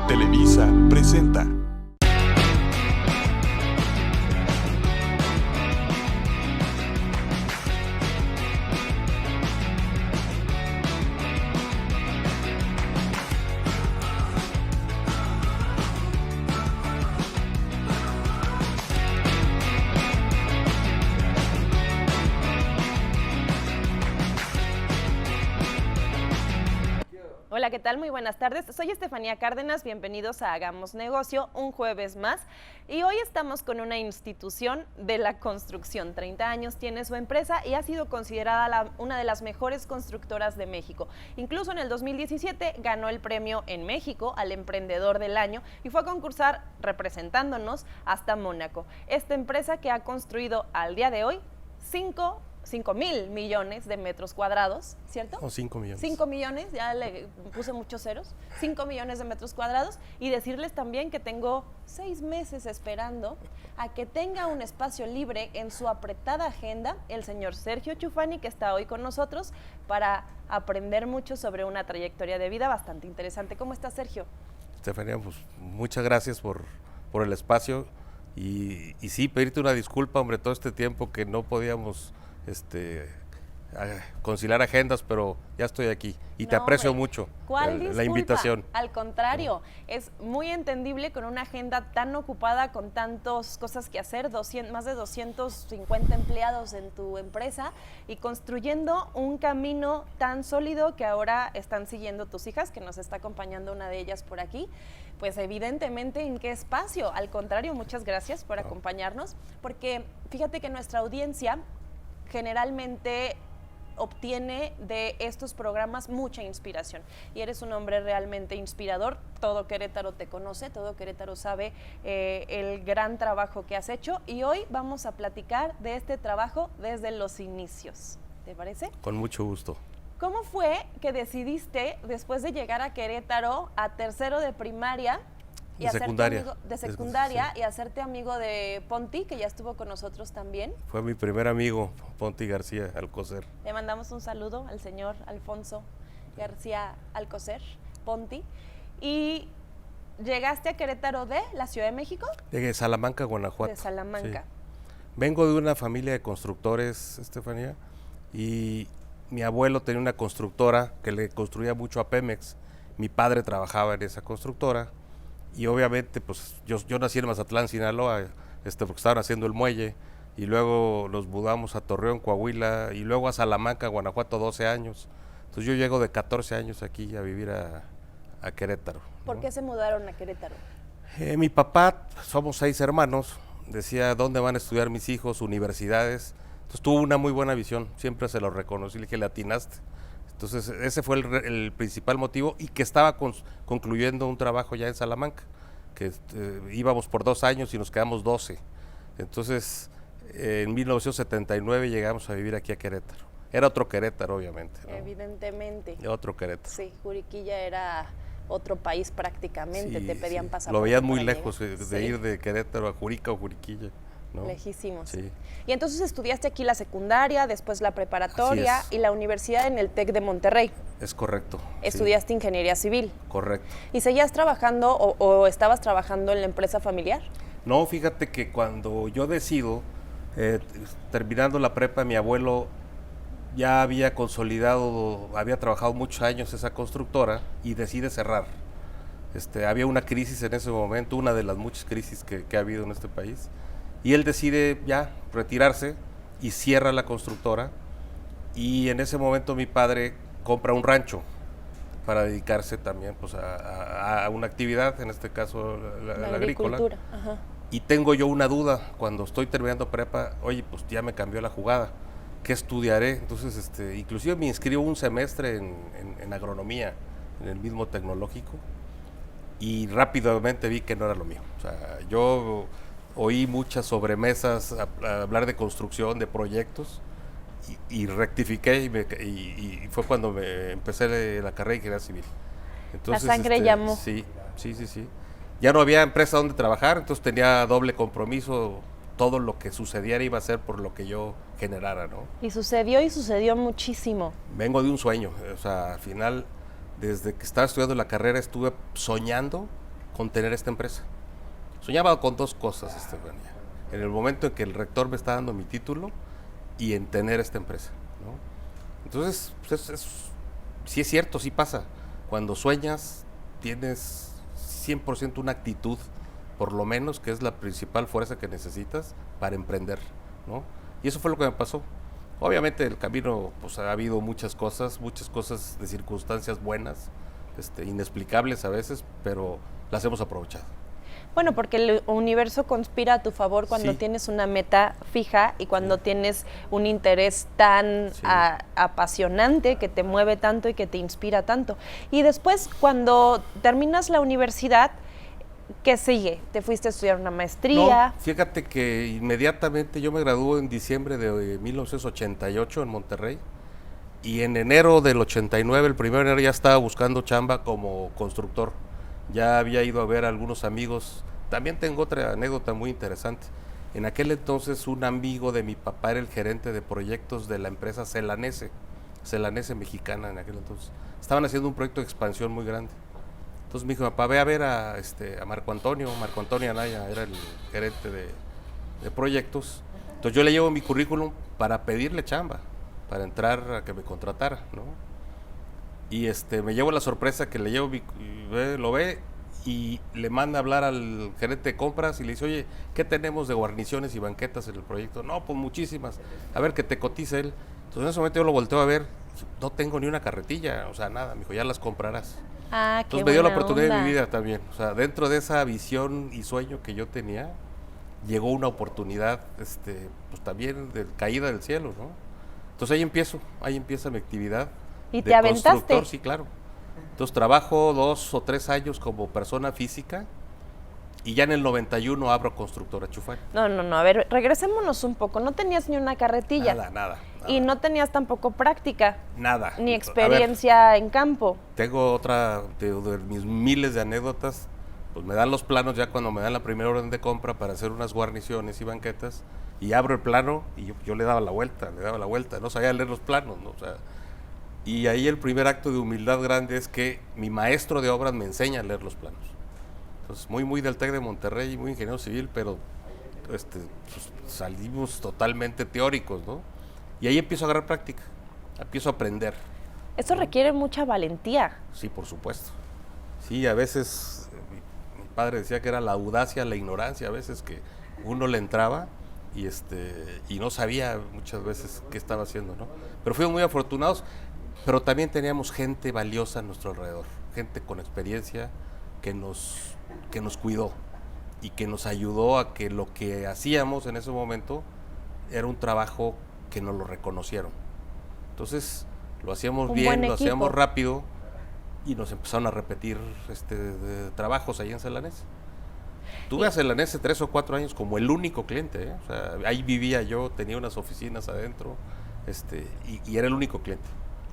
Televisa presenta. Hola, ¿qué tal? Muy buenas tardes. Soy Estefanía Cárdenas, bienvenidos a Hagamos Negocio, un jueves más. Y hoy estamos con una institución de la construcción. 30 años tiene su empresa y ha sido considerada una de las mejores constructoras de México. Incluso en el 2017 ganó el premio en México al Emprendedor del Año y fue a concursar representándonos hasta Mónaco. Esta empresa que ha construido al día de hoy 5,000 millones de metros cuadrados, ¿cierto? O 5 millones. 5 millones, ya le puse muchos ceros, 5 millones de metros cuadrados, y decirles también que tengo 6 meses esperando a que tenga un espacio libre en su apretada agenda el señor Sergio Chufani, que está hoy con nosotros para aprender mucho sobre una trayectoria de vida bastante interesante. ¿Cómo está, Sergio? Estefanía, pues muchas gracias por el espacio y sí, pedirte una disculpa, hombre, todo este tiempo que no podíamos conciliar agendas, pero ya estoy aquí y te aprecio mucho la invitación. Al contrario, es muy entendible con una agenda tan ocupada, con tantas cosas que hacer, más de 250 empleados en tu empresa y construyendo un camino tan sólido que ahora están siguiendo tus hijas, que nos está acompañando una de ellas por aquí. Pues evidentemente, ¿en qué espacio? Al contrario, muchas gracias por acompañarnos, porque fíjate que nuestra audiencia generalmente obtiene de estos programas mucha inspiración y eres un hombre realmente inspirador. Todo Querétaro te conoce, todo Querétaro sabe el gran trabajo que has hecho y hoy vamos a platicar de este trabajo desde los inicios. ¿Te parece? Con mucho gusto. ¿Cómo fue que decidiste, después de llegar a Querétaro a tercero de primaria y de secundaria y hacerte amigo de Ponti, que ya estuvo con nosotros también? Fue mi primer amigo, Ponti García Alcocer. Le mandamos un saludo al señor Alfonso García Alcocer, Ponti. ¿Y llegaste a Querétaro de la Ciudad de México? De Salamanca, Guanajuato. De Salamanca. Sí. Vengo de una familia de constructores, Estefanía, y mi abuelo tenía una constructora que le construía mucho a Pemex. Mi padre trabajaba en esa constructora. Y obviamente, pues yo nací en Mazatlán, Sinaloa, porque estaban haciendo el muelle, y luego nos mudamos a Torreón, Coahuila, y luego a Salamanca, Guanajuato, 12 años. Entonces yo llego de 14 años aquí a vivir a Querétaro. ¿Por qué se mudaron a Querétaro? Mi papá, somos 6 hermanos, decía, ¿dónde van a estudiar mis hijos? Universidades. Entonces tuvo una muy buena visión, siempre se lo reconocí, le dije, le atinaste. Entonces ese fue el principal motivo y que estaba concluyendo un trabajo ya en Salamanca, que íbamos por 2 años y nos quedamos 12. Entonces en 1979 llegamos a vivir aquí a Querétaro. Era otro Querétaro, obviamente, ¿no? Evidentemente. Otro Querétaro. Sí, Juriquilla era otro país prácticamente, Sí, te pedían sí. pasaporte. Lo veían muy lejos de ir de Querétaro a Jurica o Juriquilla, ¿no? Lejísimos. Sí. Y entonces estudiaste aquí la secundaria, después la preparatoria y la universidad en el TEC de Monterrey. Es correcto. Estudiaste ingeniería civil. Correcto. ¿Y seguías trabajando o estabas trabajando en la empresa familiar? No, fíjate que cuando yo decido, terminando la prepa, mi abuelo ya había consolidado, había trabajado muchos años esa constructora y decide cerrar. Había una crisis en ese momento, una de las muchas crisis que ha habido en este país. Y él decide ya retirarse y cierra la constructora, y en ese momento mi padre compra un rancho para dedicarse también pues, a una actividad, en este caso la agrícola. Ajá. Y tengo yo una duda, cuando estoy terminando prepa, oye, pues ya me cambió la jugada, ¿qué estudiaré? Entonces, inclusive me inscribo un semestre en agronomía, en el mismo tecnológico, y rápidamente vi que no era lo mío. O sea, yo oí muchas sobremesas a hablar de construcción, de proyectos, y rectifiqué y fue cuando me empecé la carrera de ingeniería civil. Entonces, la sangre llamó. Sí. Ya no había empresa donde trabajar, entonces tenía doble compromiso, todo lo que sucediera iba a ser por lo que yo generara, ¿no? Y sucedió muchísimo. Vengo de un sueño, o sea, al final desde que estaba estudiando la carrera estuve soñando con tener esta empresa. Soñaba con dos cosas, Estefanía. En el momento en que el rector me está dando mi título y en tener esta empresa, ¿no? Entonces, pues sí es cierto, sí pasa. Cuando sueñas, tienes 100% una actitud, por lo menos, que es la principal fuerza que necesitas para emprender, ¿no? Y eso fue lo que me pasó. Obviamente el camino, pues ha habido muchas cosas de circunstancias buenas, inexplicables a veces, pero las hemos aprovechado. Bueno, porque el universo conspira a tu favor cuando Sí. tienes una meta fija y cuando tienes un interés tan Sí. apasionante que te mueve tanto y que te inspira tanto. Y después, cuando terminas la universidad, ¿qué sigue? ¿Te fuiste a estudiar una maestría? No, fíjate que inmediatamente yo me gradué en diciembre de 1988 en Monterrey y en enero del 89, el 1 de enero, ya estaba buscando chamba como constructor. Ya había ido a ver a algunos amigos. También tengo otra anécdota muy interesante. En aquel entonces un amigo de mi papá era el gerente de proyectos de la empresa Celanese mexicana en aquel entonces. Estaban haciendo un proyecto de expansión muy grande. Entonces me dijo, papá, ve a ver a Marco Antonio Anaya, era el gerente de proyectos. Entonces yo le llevo mi currículum para pedirle chamba, para entrar a que me contratara, ¿no? Y me llevo la sorpresa que le llevo, lo ve y le manda a hablar al gerente de compras y le dice, oye, ¿qué tenemos de guarniciones y banquetas en el proyecto? No, pues muchísimas, a ver que te cotice él. Entonces en ese momento yo lo volteo a ver, no tengo ni una carretilla, o sea, nada, me dijo, ya las comprarás. Ah, qué Entonces me dio la buena oportunidad de onda. mi vida también, o sea, dentro de esa visión y sueño que yo tenía, llegó una oportunidad, pues también de caída del cielo, ¿no? Entonces ahí empieza mi actividad. ¿Y De te aventaste? constructor, sí, claro. Entonces trabajo 2 o 3 años como persona física y ya en el 91 abro Constructora Chufari. No, a ver, regresémonos un poco. No tenías ni una carretilla. Nada. Y no tenías tampoco práctica, Nada. ni A experiencia en campo. ver, tengo otra de mis miles de anécdotas. Pues me dan los planos ya cuando me dan la primera orden de compra para hacer unas guarniciones y banquetas y abro el plano y yo le daba la vuelta, no sabía leer los planos, ¿no? O sea, y ahí el primer acto de humildad grande es que mi maestro de obras me enseña a leer los planos. Entonces, muy del TEC de Monterrey, muy ingeniero civil, pero pues, salimos totalmente teóricos, ¿no? Y ahí empiezo a agarrar práctica, empiezo a aprender. Eso requiere mucha valentía. Sí, por supuesto. Sí, a veces mi padre decía que era la audacia, la ignorancia, a veces que uno le entraba y no sabía muchas veces qué estaba haciendo, ¿no? Pero fuimos muy afortunados, pero también teníamos gente valiosa a nuestro alrededor, gente con experiencia que nos cuidó y que nos ayudó a que lo que hacíamos en ese momento era un trabajo que nos lo reconocieron. Entonces lo hacíamos bien, lo hacíamos rápido y nos empezaron a repetir trabajos ahí en Celanese. Tuve a Celanese 3 o 4 años como el único cliente, ¿eh? O sea, ahí vivía yo, tenía unas oficinas adentro, y era el único cliente.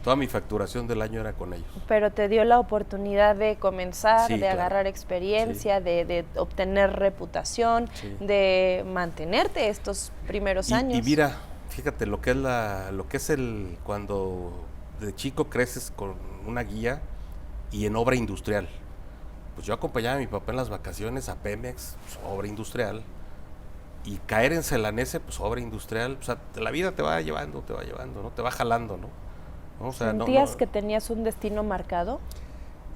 Toda mi facturación del año era con ellos. Pero te dio la oportunidad de comenzar, Sí, de claro. agarrar experiencia, Sí. de obtener reputación, Sí. de mantenerte estos primeros años. Y mira, fíjate lo que es cuando de chico creces con una guía y en obra industrial. Pues yo acompañaba a mi papá en las vacaciones a Pemex, pues, obra industrial, y caer en Celanese, pues obra industrial, o sea, la vida te va llevando, ¿no? Te va jalando, ¿no? O sea, ¿Sentías que tenías un destino marcado?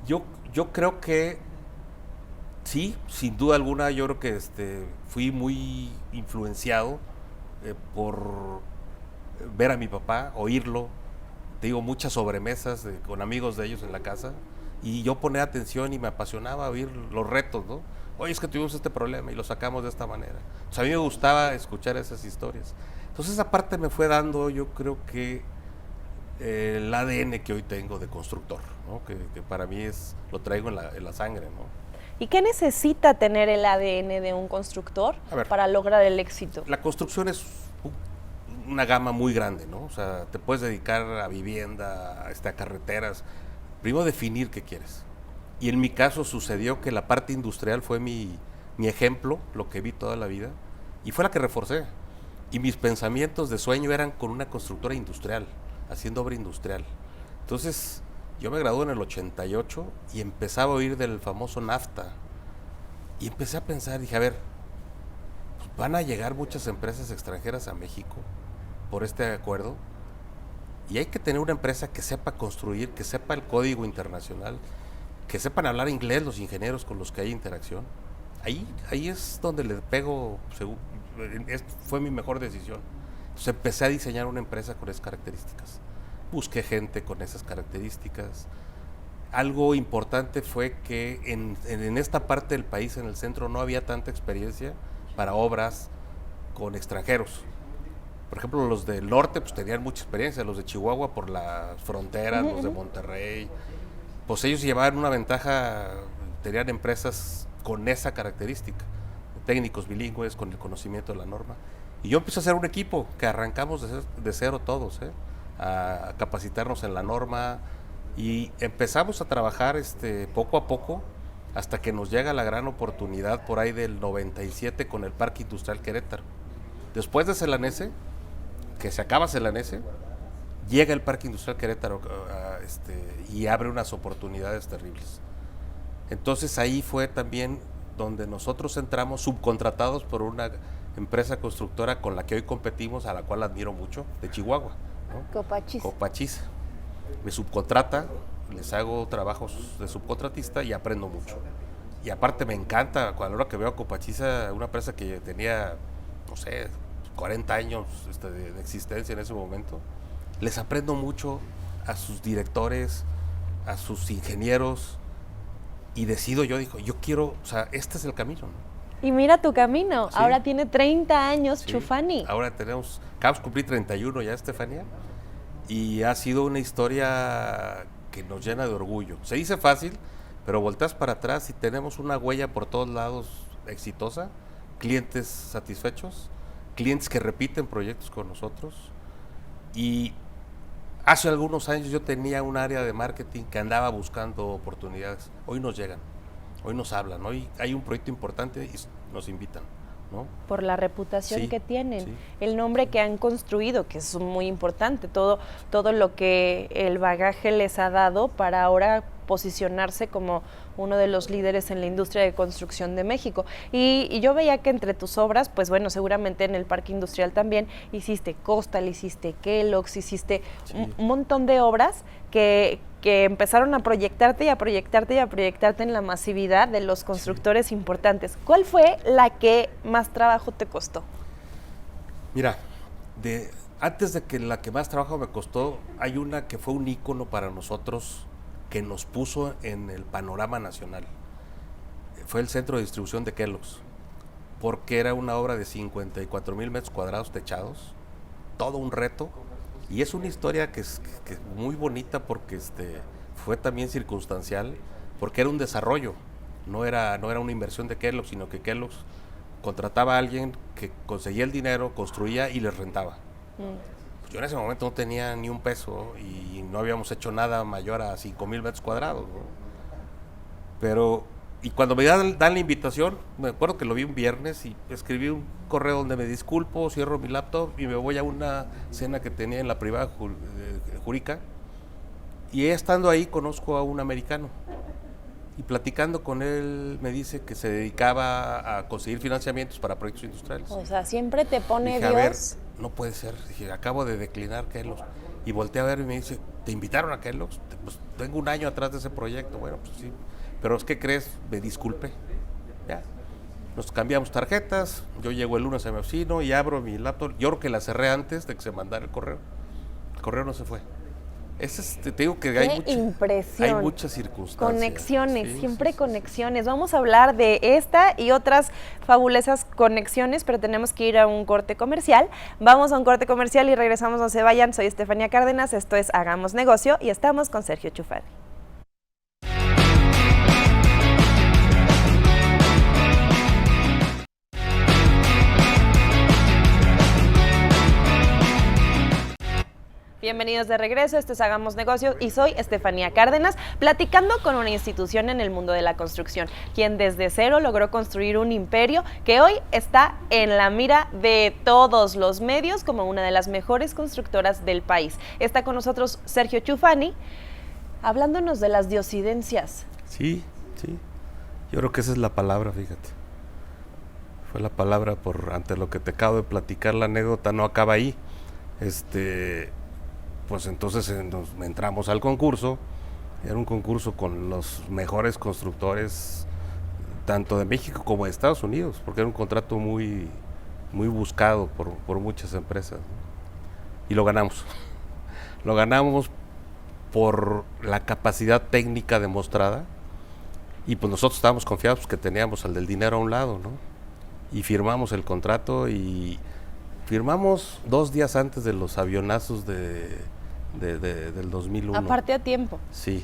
Yo creo que sí, sin duda alguna, yo creo que fui muy influenciado por ver a mi papá, oírlo, te digo, muchas sobremesas con amigos de ellos en la casa, y yo ponía atención y me apasionaba oír los retos, ¿no? Oye, es que tuvimos este problema y lo sacamos de esta manera. O sea, a mí me gustaba escuchar esas historias. Entonces esa parte me fue dando, yo creo que el ADN que hoy tengo de constructor, ¿no? Que para mí lo traigo en la sangre, ¿no? ¿Y qué necesita tener el ADN de un constructor para lograr el éxito? La construcción es una gama muy grande, ¿no? O sea, te puedes dedicar a vivienda, a carreteras. Primero definir qué quieres. Y en mi caso sucedió que la parte industrial fue mi ejemplo, lo que vi toda la vida, y fue la que reforcé. Y mis pensamientos de sueño eran con una constructora industrial, haciendo obra industrial. Entonces, Yo me gradué en el 88 y empezaba a oír del famoso NAFTA. Y empecé a pensar, dije, a ver, pues van a llegar muchas empresas extranjeras a México por este acuerdo. Y hay que tener una empresa que sepa construir, que sepa el código internacional, que sepan hablar inglés los ingenieros con los que hay interacción. Ahí es donde le pego, fue mi mejor decisión. Entonces empecé a diseñar una empresa con esas características. Busqué gente con esas características. Algo importante fue que en esta parte del país, en el centro, no había tanta experiencia para obras con extranjeros. Por ejemplo, los del norte pues tenían mucha experiencia, los de Chihuahua por las fronteras, los de Monterrey, pues ellos llevaban una ventaja, tenían empresas con esa característica, técnicos bilingües, con el conocimiento de la norma. Y yo empecé a hacer un equipo que arrancamos de cero todos, a capacitarnos en la norma y empezamos a trabajar poco a poco hasta que nos llega la gran oportunidad por ahí del 97 con el Parque Industrial Querétaro. Después de Celanese, que se acaba Celanese, llega el Parque Industrial Querétaro y abre unas oportunidades terribles. Entonces ahí fue también donde nosotros entramos subcontratados por una empresa constructora con la que hoy competimos, a la cual admiro mucho, de Chihuahua, ¿no? Copachiza. Me subcontrata, les hago trabajos de subcontratista y aprendo mucho. Y aparte me encanta, cuando ahora que veo a Copachiza, una empresa que tenía, no sé, 40 años de existencia en ese momento, les aprendo mucho a sus directores, a sus ingenieros, y decido, yo quiero, o sea, este es el camino, ¿no? Y mira tu camino, Sí. ahora tiene 30 años, Sí. Chufani. Ahora acabamos de cumplir 31 ya, Estefanía, y ha sido una historia que nos llena de orgullo. Se dice fácil, pero volteas para atrás y tenemos una huella por todos lados exitosa, clientes satisfechos, clientes que repiten proyectos con nosotros. Y hace algunos años yo tenía un área de marketing que andaba buscando oportunidades. Hoy nos llegan, hoy nos hablan, hoy hay un proyecto importante y nos invitan, ¿no? Por la reputación Sí, que tienen, sí. el nombre que han construido, que es muy importante, todo lo que el bagaje les ha dado para ahora posicionarse como uno de los líderes en la industria de construcción de México. Y yo veía que entre tus obras, pues bueno, seguramente en el Parque Industrial también hiciste Costal, hiciste Kellogg's, hiciste Sí. un montón de obras que empezaron a proyectarte y a proyectarte y a proyectarte en la masividad de los constructores importantes. ¿Cuál fue la que más trabajo te costó? Mira, antes de que la que más trabajo me costó, hay una que fue un ícono para nosotros, que nos puso en el panorama nacional. Fue el centro de distribución de Kellogg's, porque era una obra de 54,000 metros cuadrados techados, todo un reto, y es una historia que es muy bonita porque fue también circunstancial, porque era un desarrollo, no era una inversión de Kellogg's, sino que Kellogg's contrataba a alguien que conseguía el dinero, construía y les rentaba. Yo en ese momento no tenía ni un peso y no habíamos hecho nada mayor a 5,000 metros cuadrados, ¿no? Pero, y cuando me dan la invitación, me acuerdo que lo vi un viernes y escribí un correo donde me disculpo, cierro mi laptop y me voy a una cena que tenía en la privada Jurica. Y estando ahí conozco a un americano y platicando con él me dice que se dedicaba a conseguir financiamientos para proyectos industriales. O sea, siempre te pone Dije, Dios. a ver, no puede ser. Dije, acabo de declinar Kellogg's. Y volteé a ver y me dice, ¿te invitaron a Kellogg's? Pues tengo un año atrás de ese proyecto. Bueno, pues sí. Pero es que crees, me disculpe. Ya. Nos cambiamos tarjetas. Yo llego el lunes a mi oficina y abro mi laptop. Yo creo que la cerré antes de que se mandara el correo. El correo no se fue. Te digo que ¡Qué impresión! Hay muchas circunstancias. Conexiones, Sí, siempre sí. conexiones. Vamos a hablar de esta y otras fabulosas conexiones, pero tenemos que ir a un corte comercial. Vamos a un corte comercial y regresamos, no se vayan. Soy Estefanía Cárdenas, esto es Hagamos Negocio y estamos con Sergio Chufani. Bienvenidos de regreso, esto es Hagamos Negocio y soy Estefanía Cárdenas, platicando con una institución en el mundo de la construcción, quien desde cero logró construir un imperio que hoy está en la mira de todos los medios como una de las mejores constructoras del país. Está con nosotros Sergio Chufani. Hablándonos de las diosidencias. Sí, sí. Yo creo que esa es la palabra, fíjate. Fue la palabra ante lo que te acabo de platicar, la anécdota no acaba ahí. Pues entonces entramos al concurso. Era un concurso con los mejores constructores, tanto de México como de Estados Unidos, porque era un contrato muy, muy buscado por muchas empresas, ¿no? Y lo ganamos. Lo ganamos por la capacidad técnica demostrada, y pues nosotros estábamos confiados que teníamos al del dinero a un lado, ¿no? Y firmamos el contrato, y firmamos 2 días antes de los avionazos del 2001. Aparte a tiempo. Sí.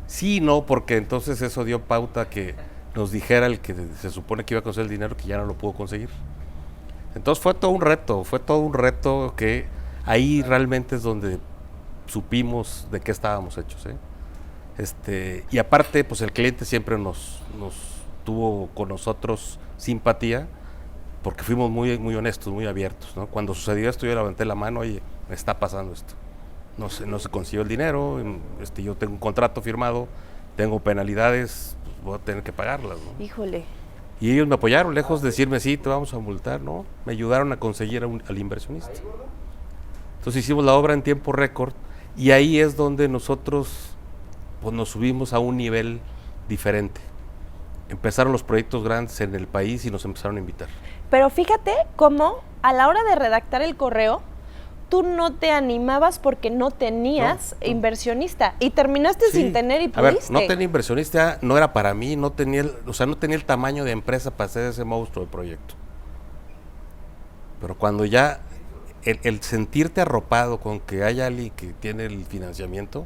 Sí, no, porque entonces eso dio pauta que nos dijera el que se supone que iba a conseguir el dinero, que ya no lo pudo conseguir. Entonces fue todo un reto que ahí realmente es donde supimos de qué estábamos hechos, ¿eh? Y aparte, pues el cliente siempre nos tuvo con nosotros simpatía, porque fuimos muy, muy honestos, muy abiertos, ¿no? Cuando sucedió esto, yo levanté la mano: oye, me está pasando esto. No se consiguió el dinero, yo tengo un contrato firmado, tengo penalidades, pues voy a tener que pagarlas, ¿no? Híjole. Y ellos me apoyaron, lejos de decirme, sí, te vamos a multar, ¿no? Me ayudaron a conseguir al inversionista. Entonces hicimos la obra en tiempo récord, y ahí es donde nosotros pues nos subimos a un nivel diferente. Empezaron los proyectos grandes en el país y nos empezaron a invitar. Pero fíjate cómo a la hora de redactar el correo, tú no te animabas porque no tenías inversionista, y terminaste sin tener y pudiste. A ver, no tenía inversionista, no era para mí, no tenía el tamaño de empresa para hacer ese monstruo de proyecto. Pero cuando ya el sentirte arropado con que hay alguien que tiene el financiamiento,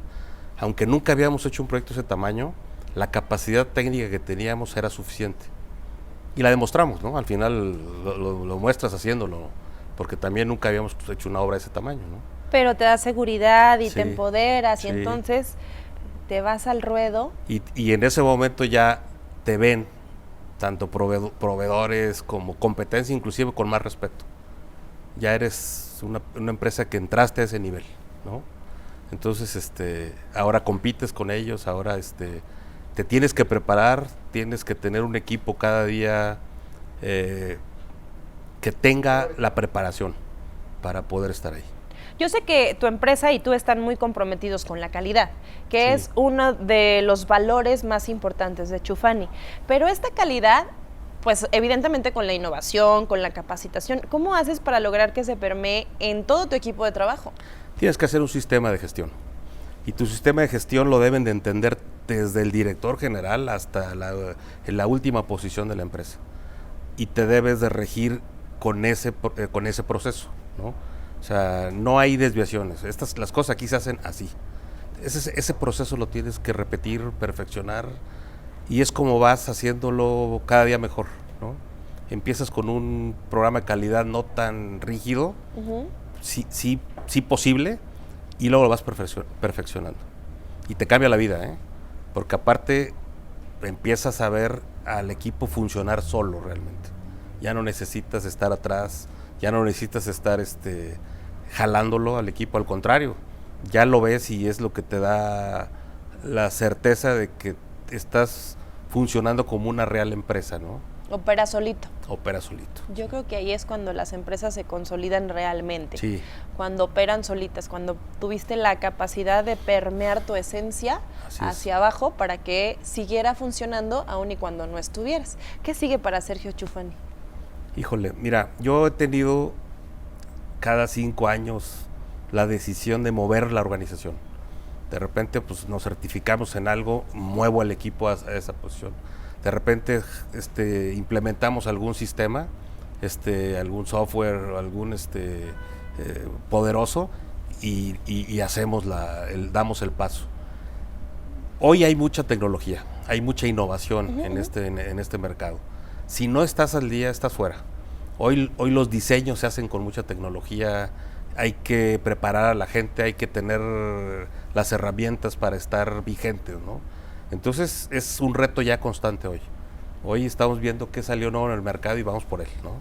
aunque nunca habíamos hecho un proyecto de ese tamaño, la capacidad técnica que teníamos era suficiente. Y la demostramos, ¿no? Al final lo muestras haciéndolo, ¿no? Porque también nunca habíamos hecho una obra de ese tamaño, ¿no? Pero te da seguridad y Sí, te empoderas, y sí. entonces te vas al ruedo. Y en ese momento ya te ven tanto proveedores como competencia, inclusive con más respeto. Ya eres una empresa que entraste a ese nivel, ¿no? Entonces, ahora compites con ellos, ahora te tienes que preparar, tienes que tener un equipo cada día que tenga la preparación para poder estar ahí. Yo sé que tu empresa y tú están muy comprometidos con la calidad, que Sí. es uno de los valores más importantes de Chufani. Pero esta calidad, pues evidentemente con la innovación, con la capacitación, ¿cómo haces para lograr que se permee en todo tu equipo de trabajo? Tienes que hacer un sistema de gestión. Y tu sistema de gestión lo deben de entender desde el director general hasta la última posición de la empresa. Y te debes de regir con ese proceso, ¿no? O sea, no hay desviaciones. Las cosas aquí se hacen así. Ese proceso lo tienes que repetir, perfeccionar, y es como vas haciéndolo cada día mejor, ¿no? Empiezas con un programa de calidad no tan rígido, sí posible, y luego lo vas perfeccionando. Y te cambia la vida, ¿eh? Porque aparte empiezas a ver al equipo funcionar solo realmente. Ya no necesitas estar atrás, ya no necesitas estar jalándolo al equipo, al contrario, ya lo ves y es lo que te da la certeza de que estás funcionando como una real empresa, ¿no? Opera solito. Opera solito. Yo creo que ahí es cuando las empresas se consolidan realmente. Sí. Cuando operan solitas, cuando tuviste la capacidad de permear tu esencia hacia abajo para que siguiera funcionando aun y cuando no estuvieras. ¿Qué sigue para Sergio Chufani? Híjole, mira, yo he tenido cada 5 años la decisión de mover la organización. De repente, pues nos certificamos en algo, muevo al equipo a esa posición. De repente, implementamos algún sistema, algún software, algún poderoso, y hacemos damos el paso. Hoy hay mucha tecnología, hay mucha innovación en este mercado. Si no estás al día, estás fuera. Hoy los diseños se hacen con mucha tecnología, hay que preparar a la gente, hay que tener las herramientas para estar vigentes, ¿no? Entonces es un reto ya constante hoy. Hoy estamos viendo qué salió nuevo en el mercado y vamos por él, ¿no?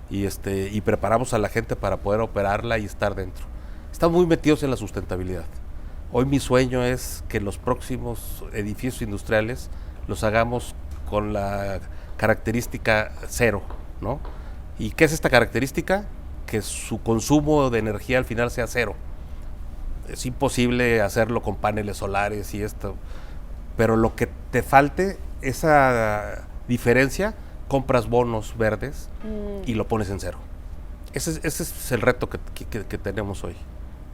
Y preparamos a la gente para poder operarla y estar dentro. Estamos muy metidos en la sustentabilidad. Hoy mi sueño es que los próximos edificios industriales los hagamos con la característica cero, ¿no? ¿Y qué es esta característica? Que su consumo de energía al final sea cero. Es imposible hacerlo con paneles solares y esto, pero lo que te falte, esa diferencia, compras bonos verdes y lo pones en cero. Ese es el reto que tenemos hoy.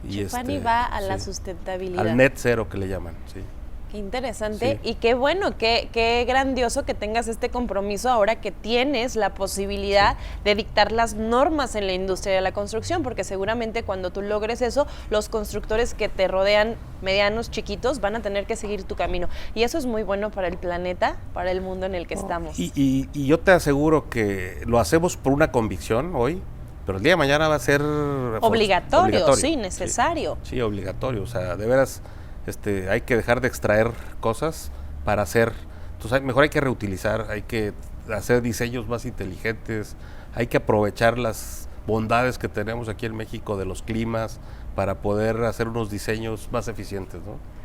Chufani va a la sustentabilidad. Al net cero que le llaman, sí. Qué interesante Sí. y qué bueno, qué grandioso que tengas este compromiso ahora que tienes la posibilidad de dictar las normas en la industria de la construcción, porque seguramente cuando tú logres eso, los constructores que te rodean, medianos, chiquitos, van a tener que seguir tu camino. Y eso es muy bueno para el planeta, para el mundo en el que estamos. Y yo te aseguro que lo hacemos por una convicción hoy, pero el día de mañana va a ser obligatorio, sí, necesario. Sí, obligatorio. O sea, de veras, hay que dejar de extraer cosas para hacer. Entonces, mejor hay que reutilizar, hay que hacer diseños más inteligentes, hay que aprovechar las bondades que tenemos aquí en México de los climas para poder hacer unos diseños más eficientes, ¿no?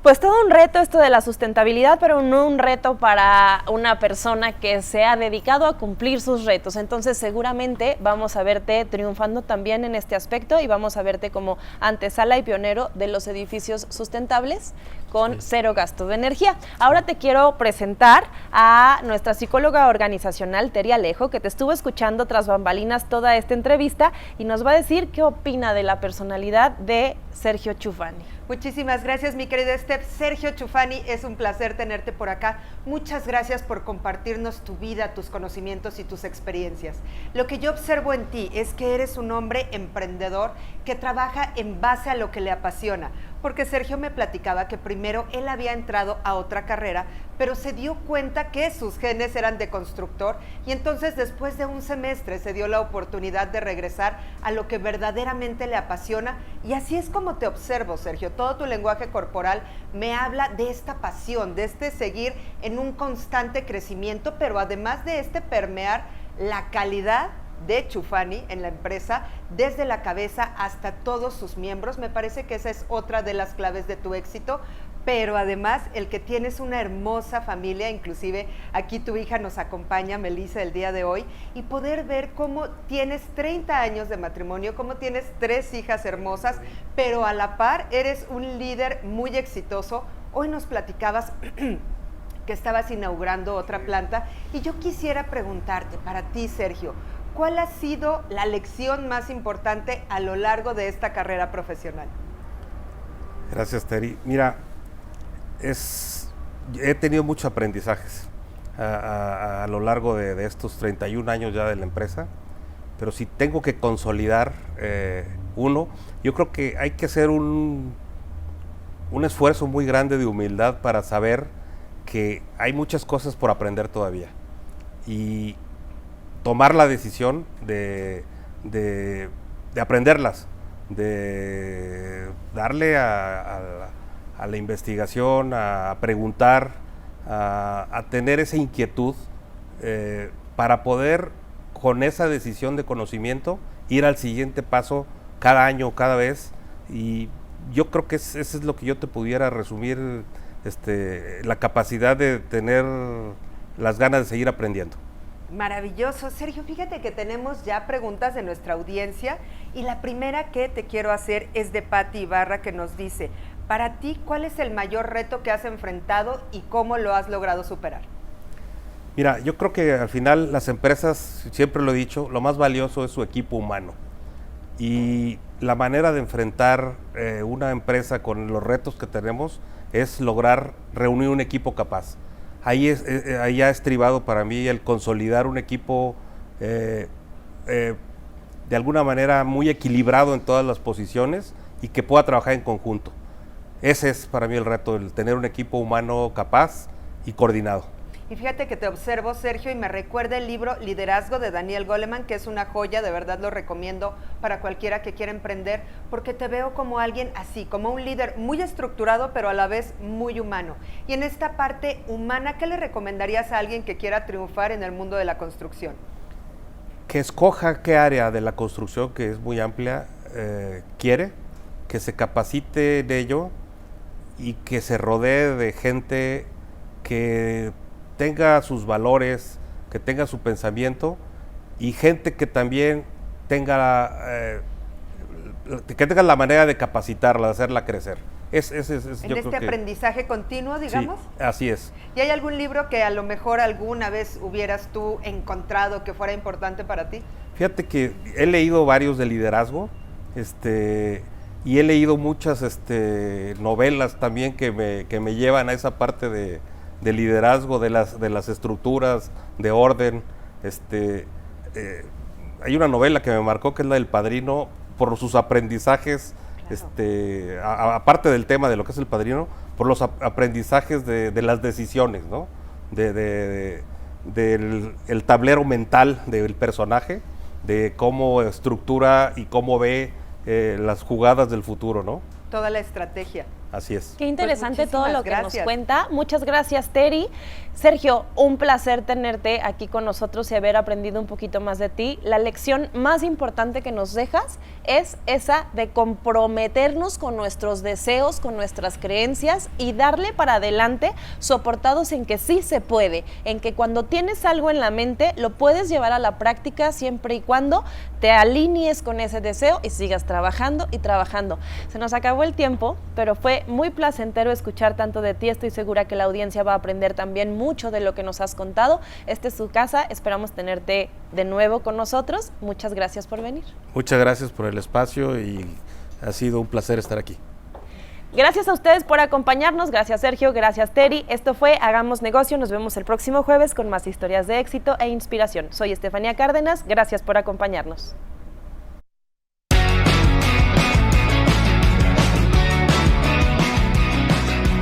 Pues todo un reto esto de la sustentabilidad, pero no un reto para una persona que se ha dedicado a cumplir sus retos. Entonces seguramente vamos a verte triunfando también en este aspecto y vamos a verte como antesala y pionero de los edificios sustentables con cero gasto de energía. Ahora te quiero presentar a nuestra psicóloga organizacional, Teri Alejo, que te estuvo escuchando tras bambalinas toda esta entrevista y nos va a decir qué opina de la personalidad de Sergio Chufani. Muchísimas gracias, mi querida Steph. Sergio Chufani, es un placer tenerte por acá. Muchas gracias por compartirnos tu vida, tus conocimientos y tus experiencias. Lo que yo observo en ti es que eres un hombre emprendedor que trabaja en base a lo que le apasiona. Porque Sergio me platicaba que primero él había entrado a otra carrera, pero se dio cuenta que sus genes eran de constructor y entonces después de un semestre se dio la oportunidad de regresar a lo que verdaderamente le apasiona y así es como te observo, Sergio. Todo tu lenguaje corporal me habla de esta pasión, de seguir en un constante crecimiento, pero además de permear la calidad de Chufani en la empresa, desde la cabeza hasta todos sus miembros. Me parece que esa es otra de las claves de tu éxito, pero además el que tienes una hermosa familia, inclusive aquí tu hija nos acompaña, Melissa, el día de hoy, y poder ver cómo tienes 30 años de matrimonio, cómo tienes 3 hijas hermosas, pero a la par eres un líder muy exitoso. Hoy nos platicabas que estabas inaugurando otra planta y yo quisiera preguntarte, para ti, Sergio, ¿cuál ha sido la lección más importante a lo largo de esta carrera profesional? Gracias, Teri. Mira, he tenido muchos aprendizajes a lo largo de estos 31 años ya de la empresa, pero si tengo que consolidar uno, yo creo que hay que hacer un esfuerzo muy grande de humildad para saber que hay muchas cosas por aprender todavía y tomar la decisión de aprenderlas, de darle a la investigación, a preguntar, a tener esa inquietud para poder, con esa decisión de conocimiento, ir al siguiente paso cada año, cada vez. Y yo creo que eso es lo que yo te pudiera resumir, la capacidad de tener las ganas de seguir aprendiendo. Maravilloso. Sergio, fíjate que tenemos ya preguntas de nuestra audiencia y la primera que te quiero hacer es de Pati Ibarra, que nos dice: para ti, ¿cuál es el mayor reto que has enfrentado y cómo lo has logrado superar? Mira, yo creo que al final las empresas, siempre lo he dicho, lo más valioso es su equipo humano. Y la manera de enfrentar una empresa con los retos que tenemos es lograr reunir un equipo capaz. Ahí ha estribado para mí el consolidar un equipo de alguna manera muy equilibrado en todas las posiciones y que pueda trabajar en conjunto. Ese es para mí el reto, el tener un equipo humano capaz y coordinado. Y fíjate que te observo, Sergio, y me recuerda el libro Liderazgo de Daniel Goleman, que es una joya, de verdad lo recomiendo para cualquiera que quiera emprender, porque te veo como alguien así, como un líder muy estructurado, pero a la vez muy humano. Y en esta parte humana, ¿qué le recomendarías a alguien que quiera triunfar en el mundo de la construcción? Que escoja qué área de la construcción, que es muy amplia, quiere, que se capacite en ello y que se rodee de gente que tenga sus valores, que tenga su pensamiento y gente que también tenga la manera de capacitarla, de hacerla crecer. En este aprendizaje continuo, digamos. Sí, así es. ¿Y hay algún libro que a lo mejor alguna vez hubieras tú encontrado que fuera importante para ti? Fíjate que he leído varios de liderazgo, y he leído muchas novelas también que me llevan a esa parte de liderazgo, de las estructuras, de orden. Hay una novela que me marcó, que es la del Padrino, por sus aprendizajes, claro. Aparte del tema de lo que es el Padrino, por los aprendizajes de las decisiones, ¿no? Del tablero mental del personaje, de cómo estructura y cómo ve las jugadas del futuro, ¿no? Toda la estrategia. Así es. Qué interesante Pues todo lo que gracias. nos cuenta. Muchas gracias, Teri. Sergio, un placer tenerte aquí con nosotros y haber aprendido un poquito más de ti. La lección más importante que nos dejas es esa de comprometernos con nuestros deseos, con nuestras creencias y darle para adelante, soportados en que sí se puede, en que cuando tienes algo en la mente lo puedes llevar a la práctica siempre y cuando te alinees con ese deseo y sigas trabajando y trabajando. Se nos acabó el tiempo, pero fue muy placentero escuchar tanto de ti. Estoy segura que la audiencia va a aprender también mucho de lo que nos has contado. Esta es su casa, esperamos tenerte de nuevo con nosotros. Muchas gracias por venir. Muchas gracias por el espacio y ha sido un placer estar aquí. Gracias a ustedes por acompañarnos, gracias Sergio, gracias Teri. Esto fue Hagamos Negocio, nos vemos el próximo jueves con más historias de éxito e inspiración. Soy Estefanía Cárdenas, gracias por acompañarnos.